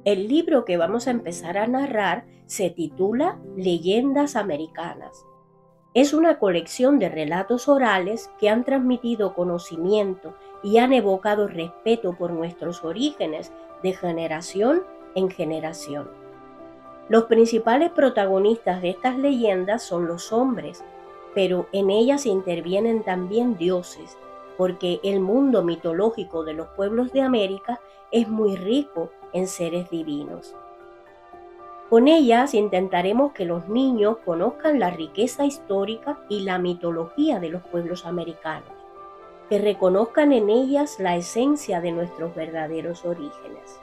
El libro que vamos a empezar a narrar se titula Leyendas Americanas. Es una colección de relatos orales que han transmitido conocimiento y han evocado respeto por nuestros orígenes de generación en generación. Los principales protagonistas de estas leyendas son los hombres, pero en ellas intervienen también dioses, porque el mundo mitológico de los pueblos de América es muy rico en seres divinos. Con ellas intentaremos que los niños conozcan la riqueza histórica y la mitología de los pueblos americanos, que reconozcan en ellas la esencia de nuestros verdaderos orígenes.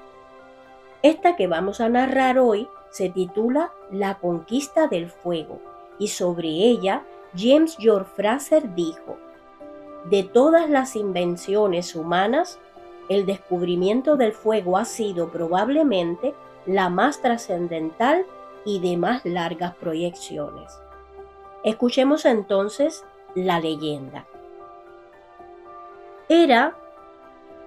Esta que vamos a narrar hoy se titula La conquista del fuego y sobre ella James George Frazer dijo: de todas las invenciones humanas, el descubrimiento del fuego ha sido probablemente la más trascendental y de más largas proyecciones. Escuchemos entonces la leyenda. Era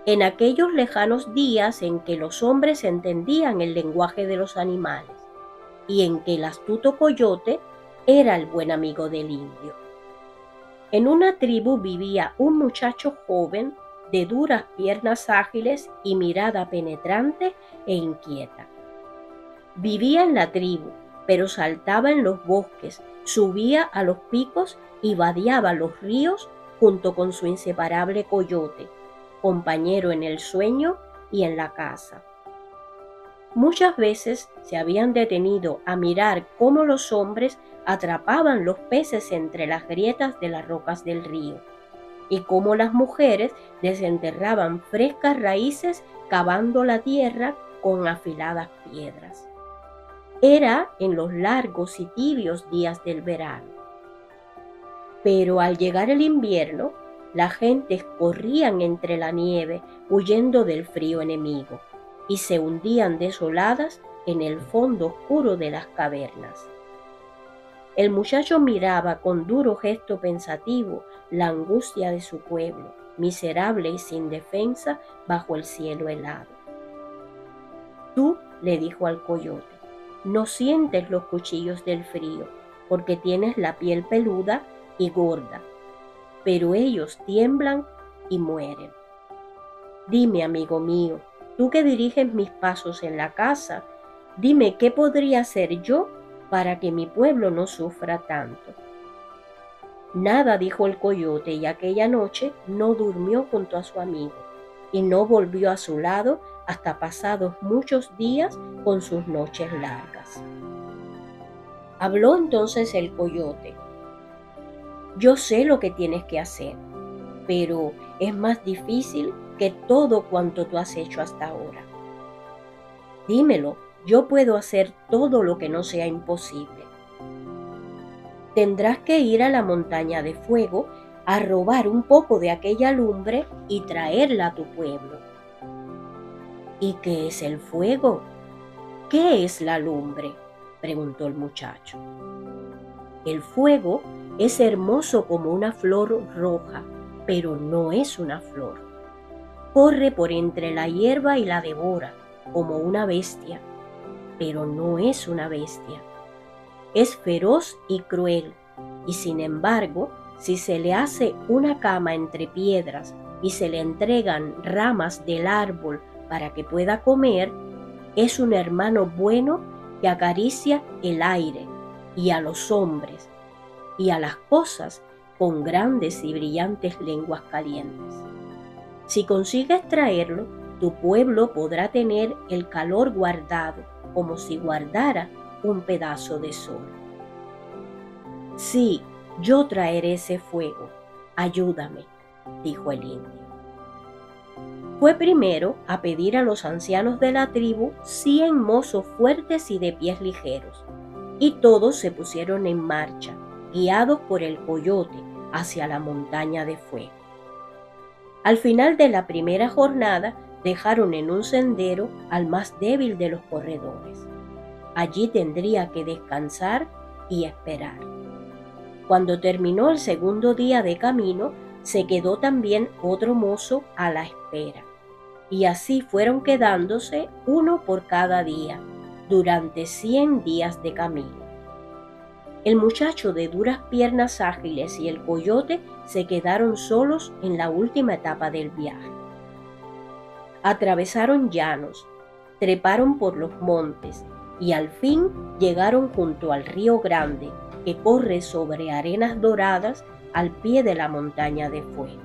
en aquellos lejanos días en que los hombres entendían el lenguaje de los animales y en que el astuto coyote era el buen amigo del indio. En una tribu vivía un muchacho joven de duras piernas ágiles y mirada penetrante e inquieta. Vivía en la tribu, pero saltaba en los bosques, subía a los picos y vadeaba los ríos junto con su inseparable coyote, compañero en el sueño y en la caza. Muchas veces se habían detenido a mirar cómo los hombres atrapaban los peces entre las grietas de las rocas del río y cómo las mujeres desenterraban frescas raíces cavando la tierra con afiladas piedras. Era en los largos y tibios días del verano. Pero al llegar el invierno, las gentes corrían entre la nieve huyendo del frío enemigo y se hundían desoladas en el fondo oscuro de las cavernas. El muchacho miraba con duro gesto pensativo la angustia de su pueblo, miserable y sin defensa bajo el cielo helado. Tú, le dijo al coyote, no sientes los cuchillos del frío, porque tienes la piel peluda y gorda, pero ellos tiemblan y mueren. Dime, amigo mío, tú que diriges mis pasos en la casa, dime qué podría hacer yo para que mi pueblo no sufra tanto. Nada, dijo el coyote, y aquella noche no durmió junto a su amigo, y no volvió a su lado hasta pasados muchos días con sus noches largas. Habló entonces el coyote. Yo sé lo que tienes que hacer, pero es más difícil que todo cuanto tú has hecho hasta ahora. Dímelo, yo puedo hacer todo lo que no sea imposible. Tendrás que ir a la montaña de fuego a robar un poco de aquella lumbre y traerla a tu pueblo. ¿Y qué es el fuego? ¿Qué es la lumbre?, preguntó el muchacho. El fuego es hermoso como una flor roja, pero no es una flor. Corre por entre la hierba y la devora, como una bestia, pero no es una bestia. Es feroz y cruel, y sin embargo, si se le hace una cama entre piedras y se le entregan ramas del árbol para que pueda comer, es un hermano bueno que acaricia el aire y a los hombres y a las cosas con grandes y brillantes lenguas calientes. Si consigues traerlo, tu pueblo podrá tener el calor guardado como si guardara un pedazo de sol. Sí, yo traeré ese fuego. Ayúdame, dijo el indio. Fue primero a pedir a los ancianos de la tribu 100 mozos fuertes y de pies ligeros, y todos se pusieron en marcha, guiados por el coyote hacia la montaña de fuego. Al final de la primera jornada, dejaron en un sendero al más débil de los corredores. Allí tendría que descansar y esperar. Cuando terminó el segundo día de camino, se quedó también otro mozo a la espera. y así fueron quedándose uno por cada día, durante 100 días de camino. El muchacho de duras piernas ágiles y el coyote se quedaron solos en la última etapa del viaje. Atravesaron llanos, treparon por los montes y al fin llegaron junto al río Grande, que corre sobre arenas doradas al pie de la montaña de fuego.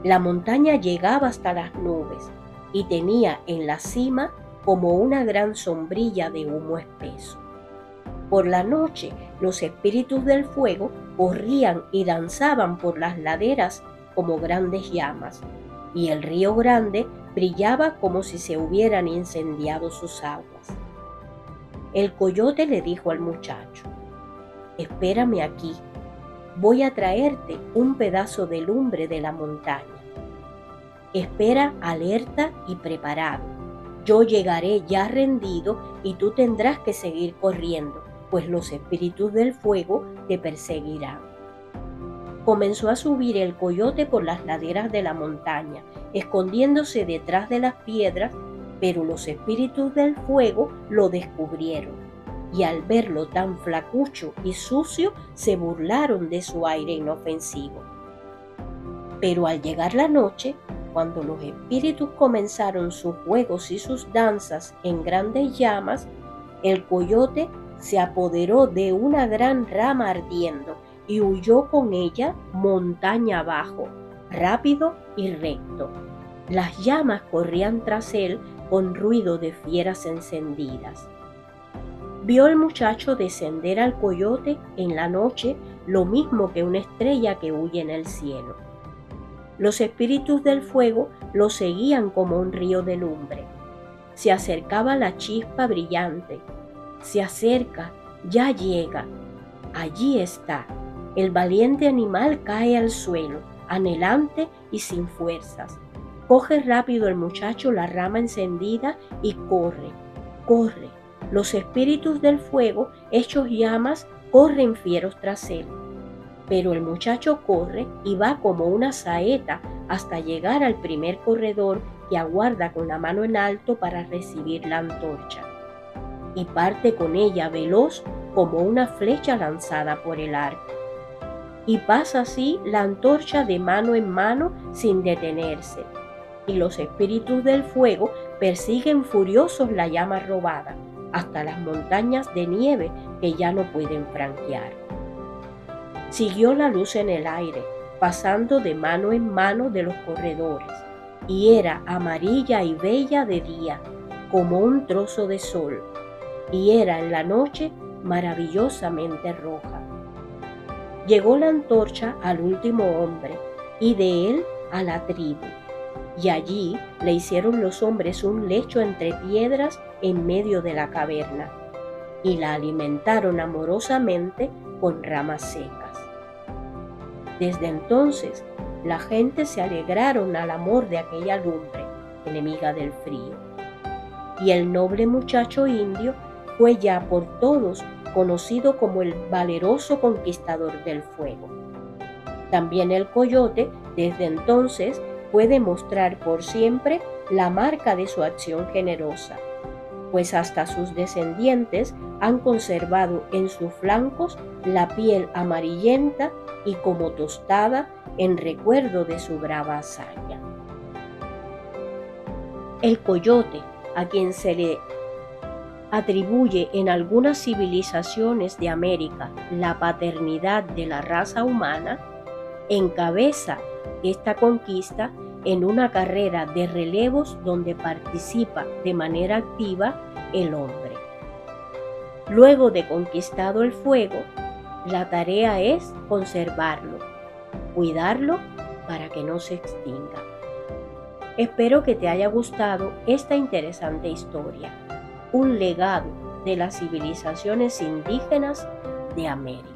La montaña llegaba hasta las nubes y tenía en la cima como una gran sombrilla de humo espeso. Por la noche, los espíritus del fuego corrían y danzaban por las laderas como grandes llamas, y el río Grande brillaba como si se hubieran incendiado sus aguas. El coyote le dijo al muchacho: «Espérame aquí, voy a traerte un pedazo de lumbre de la montaña. Espera alerta y preparado. Yo llegaré ya rendido y tú tendrás que seguir corriendo, pues los espíritus del fuego te perseguirán». Comenzó a subir el coyote por las laderas de la montaña, escondiéndose detrás de las piedras, pero los espíritus del fuego lo descubrieron, y al verlo tan flacucho y sucio, se burlaron de su aire inofensivo. Pero al llegar la noche, cuando los espíritus comenzaron sus juegos y sus danzas en grandes llamas, el coyote se apoderó de una gran rama ardiendo y huyó con ella montaña abajo, rápido y recto. Las llamas corrían tras él con ruido de fieras encendidas. Vio el muchacho descender al coyote en la noche, lo mismo que una estrella que huye en el cielo. Los espíritus del fuego lo seguían como un río de lumbre. Se acercaba la chispa brillante. Se acerca, ya llega. Allí está. El valiente animal cae al suelo, anhelante y sin fuerzas. Coge rápido el muchacho la rama encendida y corre, corre. Los espíritus del fuego, hechos llamas, corren fieros tras él. Pero el muchacho corre y va como una saeta hasta llegar al primer corredor que aguarda con la mano en alto para recibir la antorcha. Y parte con ella veloz como una flecha lanzada por el arco. Y pasa así la antorcha de mano en mano sin detenerse. Y los espíritus del fuego persiguen furiosos la llama robada, hasta las montañas de nieve que ya no pueden franquear. Siguió la luz en el aire, pasando de mano en mano de los corredores, y era amarilla y bella de día, como un trozo de sol, y era en la noche maravillosamente roja. Llegó la antorcha al último hombre, y de él a la tribu, y allí le hicieron los hombres un lecho entre piedras en medio de la caverna, y la alimentaron amorosamente con ramas secas. Desde entonces, la gente se alegraron al amor de aquella lumbre, enemiga del frío. Y el noble muchacho indio fue ya por todos conocido como el valeroso conquistador del fuego. También el coyote, desde entonces, puede mostrar por siempre la marca de su acción generosa, pues hasta sus descendientes han conservado en sus flancos la piel amarillenta y como tostada en recuerdo de su brava hazaña. El coyote, a quien se le atribuye en algunas civilizaciones de América la paternidad de la raza humana, encabeza esta conquista en una carrera de relevos donde participa de manera activa el hombre. Luego de conquistado el fuego, la tarea es conservarlo, cuidarlo para que no se extinga. Espero que te haya gustado esta interesante historia, un legado de las civilizaciones indígenas de América.